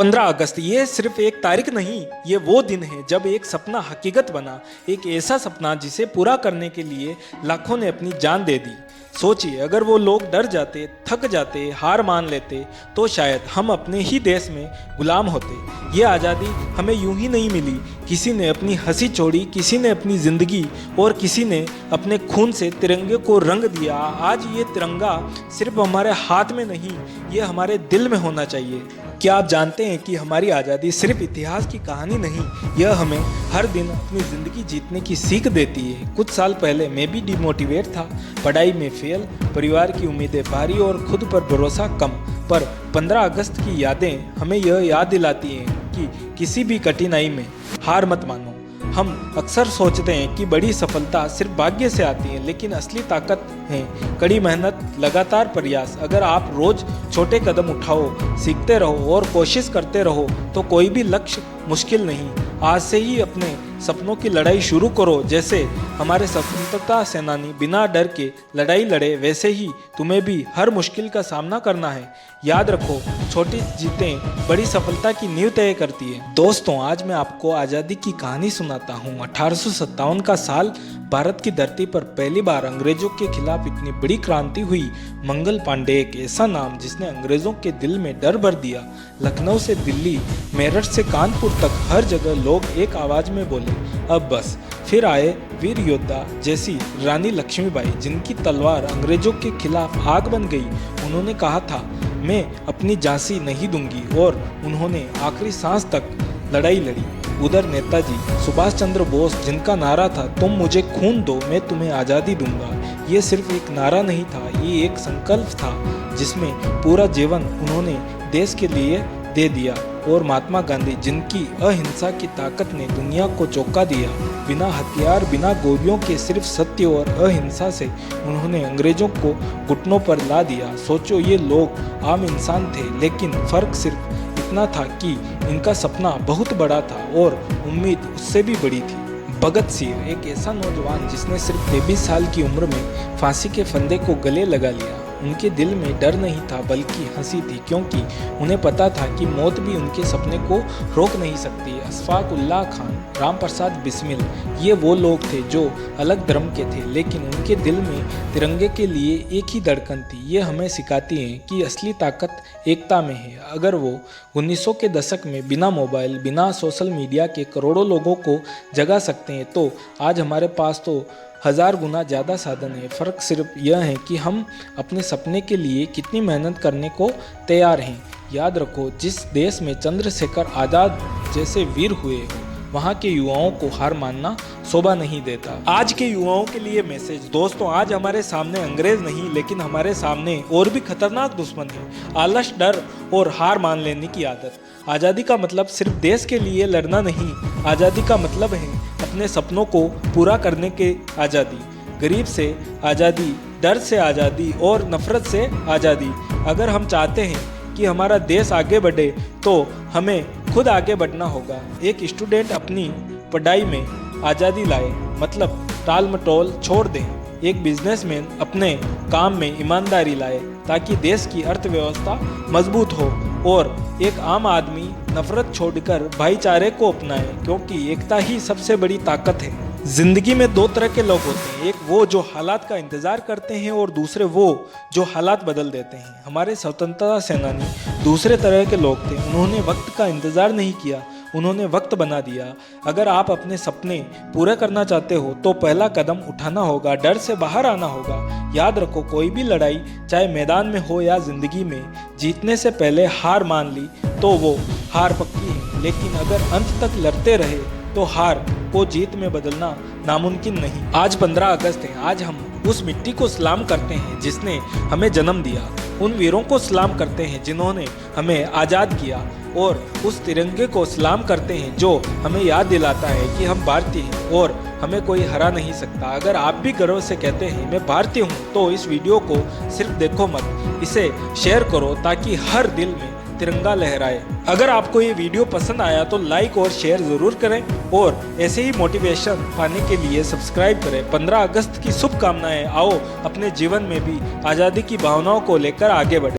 15 अगस्त ये सिर्फ एक तारीख नहीं, ये वो दिन है जब एक सपना हकीकत बना। एक ऐसा सपना जिसे पूरा करने के लिए लाखों ने अपनी जान दे दी। सोचिए, अगर वो लोग डर जाते, थक जाते, हार मान लेते, तो शायद हम अपने ही देश में गुलाम होते। ये आज़ादी हमें यूं ही नहीं मिली। किसी ने अपनी हंसी छोड़ी, किसी ने अपनी ज़िंदगी और किसी ने अपने खून से तिरंगे को रंग दिया। आज ये तिरंगा सिर्फ हमारे हाथ में नहीं, ये हमारे दिल में होना चाहिए। क्या आप जानते हैं कि हमारी आज़ादी सिर्फ इतिहास की कहानी नहीं, यह हमें हर दिन अपनी ज़िंदगी जीतने की सीख देती है। कुछ साल पहले मैं भी डिमोटिवेट था, पढ़ाई में फेल, परिवार की उम्मीदें भारी और खुद पर भरोसा कम। पर 15 अगस्त की यादें हमें यह याद दिलाती हैं कि किसी भी कठिनाई में हार मत मानो। हम अक्सर सोचते हैं कि बड़ी सफलता सिर्फ भाग्य से आती है, लेकिन असली ताकत है कड़ी मेहनत, लगातार प्रयास। अगर आप रोज छोटे कदम उठाओ, सीखते रहो और कोशिश करते रहो, तो कोई भी लक्ष्य मुश्किल नहीं। आज से ही अपने सपनों की लड़ाई शुरू करो। जैसे हमारे स्वतंत्रता सेनानी बिना डर के लड़ाई लड़े, वैसे ही तुम्हें भी हर मुश्किल का सामना करना है। याद रखो, छोटी जीतें बड़ी सफलता की नींव तय करती है। दोस्तों, आज मैं आपको आज़ादी की कहानी सुनाता हूँ। 1857 का साल, भारत की धरती पर पहली बार अंग्रेजों के खिलाफ इतनी बड़ी क्रांति हुई। मंगल पांडे एक ऐसा नाम जिसने अंग्रेजों के दिल में डर भर दिया। लखनऊ से दिल्ली, मेरठ से कानपुर तक हर जगह लोग एक आवाज में बोले, अब बस। फिर आए वीर योद्धा जैसी रानी लक्ष्मीबाई, जिनकी तलवार अंग्रेजों के खिलाफ आग बन गई। उन्होंने कहा था, मैं अपनी झांसी नहीं दूंगी, और उन्होंने आखिरी सांस तक लड़ाई लड़ी। उधर नेताजी सुभाष चंद्र बोस, जिनका नारा था, तुम मुझे खून दो, मैं तुम्हें आज़ादी दूंगा। ये सिर्फ एक नारा नहीं था, ये एक संकल्प था जिसमें पूरा जीवन उन्होंने देश के लिए दे दिया। और महात्मा गांधी, जिनकी अहिंसा की ताकत ने दुनिया को चौंका दिया। बिना हथियार, बिना गोलियों के, सिर्फ सत्य और अहिंसा से उन्होंने अंग्रेजों को घुटनों पर ला दिया। सोचो, ये लोग आम इंसान थे, लेकिन फर्क सिर्फ इतना था कि इनका सपना बहुत बड़ा था और उम्मीद उससे भी बड़ी थी। भगत सिंह एक ऐसा नौजवान जिसने सिर्फ 23 साल की उम्र में फांसी के फंदे को गले लगा लिया। उनके दिल में डर नहीं था, बल्कि हंसी थी, क्योंकि उन्हें पता था कि मौत भी उनके सपने को रोक नहीं सकती। अशफाक उल्लाह खान, राम प्रसाद बिस्मिल, ये वो लोग थे जो अलग धर्म के थे, लेकिन उनके दिल में तिरंगे के लिए एक ही धड़कन थी। ये हमें सिखाती हैं कि असली ताकत एकता में है। अगर वो 1900 के दशक में बिना मोबाइल, बिना सोशल मीडिया के करोड़ों लोगों को जगा सकते हैं, तो आज हमारे पास तो 1000 गुना ज़्यादा साधन है। फ़र्क सिर्फ यह है कि हम अपने सपने के लिए कितनी मेहनत करने को तैयार हैं। याद रखो, जिस देश में चंद्रशेखर आज़ाद जैसे वीर हुए हो, वहाँ के युवाओं को हार मानना शोभा नहीं देता। आज के युवाओं के लिए मैसेज। दोस्तों, आज हमारे सामने अंग्रेज नहीं, लेकिन हमारे सामने और भी खतरनाक दुश्मन है, आलस, डर और हार मान लेने की आदत। आज़ादी का मतलब सिर्फ देश के लिए लड़ना नहीं, आज़ादी का मतलब है अपने सपनों को पूरा करने की आज़ादी। गरीब से आज़ादी, डर से आज़ादी और नफरत से आज़ादी। अगर हम चाहते हैं कि हमारा देश आगे बढ़े, तो हमें खुद आगे बढ़ना होगा। एक स्टूडेंट अपनी पढ़ाई में आज़ादी लाए, मतलब टाल मटोल छोड़ दें। एक बिजनेसमैन अपने काम में ईमानदारी लाए, ताकि देश की अर्थव्यवस्था मजबूत हो। और एक आम आदमी नफरत छोड़कर भाईचारे को अपनाए, क्योंकि एकता ही सबसे बड़ी ताकत है। जिंदगी में दो तरह के लोग होते हैं, एक वो जो हालात का इंतजार करते हैं, और दूसरे वो जो हालात बदल देते हैं। हमारे स्वतंत्रता सेनानी दूसरे तरह के लोग थे। उन्होंने वक्त का इंतजार नहीं किया, उन्होंने वक्त बना दिया। अगर आप अपने सपने पूरे करना चाहते हो, तो पहला कदम उठाना होगा, डर से बाहर आना होगा। याद रखो, कोई भी लड़ाई, चाहे मैदान में हो या जिंदगी में, जीतने से पहले हार मान ली तो वो हार पक्की है। लेकिन अगर अंत तक लड़ते रहे, तो हार को जीत में बदलना नामुमकिन नहीं। आज 15 अगस्त है। आज हम उस मिट्टी को सलाम करते हैं जिसने हमें जन्म दिया, उन वीरों को सलाम करते हैं जिन्होंने हमें आज़ाद किया, और उस तिरंगे को सलाम करते हैं जो हमें याद दिलाता है कि हम भारतीय हैं और हमें कोई हरा नहीं सकता। अगर आप भी गर्व से कहते हैं मैं भारतीय हूँ, तो इस वीडियो को सिर्फ देखो मत, इसे शेयर करो ताकि हर दिल में तिरंगा लहराए। अगर आपको ये वीडियो पसंद आया तो लाइक और शेयर ज़रूर करें, और ऐसे ही मोटिवेशन पाने के लिए सब्सक्राइब करें। 15 अगस्त की शुभकामनाएं। आओ अपने जीवन में भी आज़ादी की भावनाओं को लेकर आगे बढ़ें।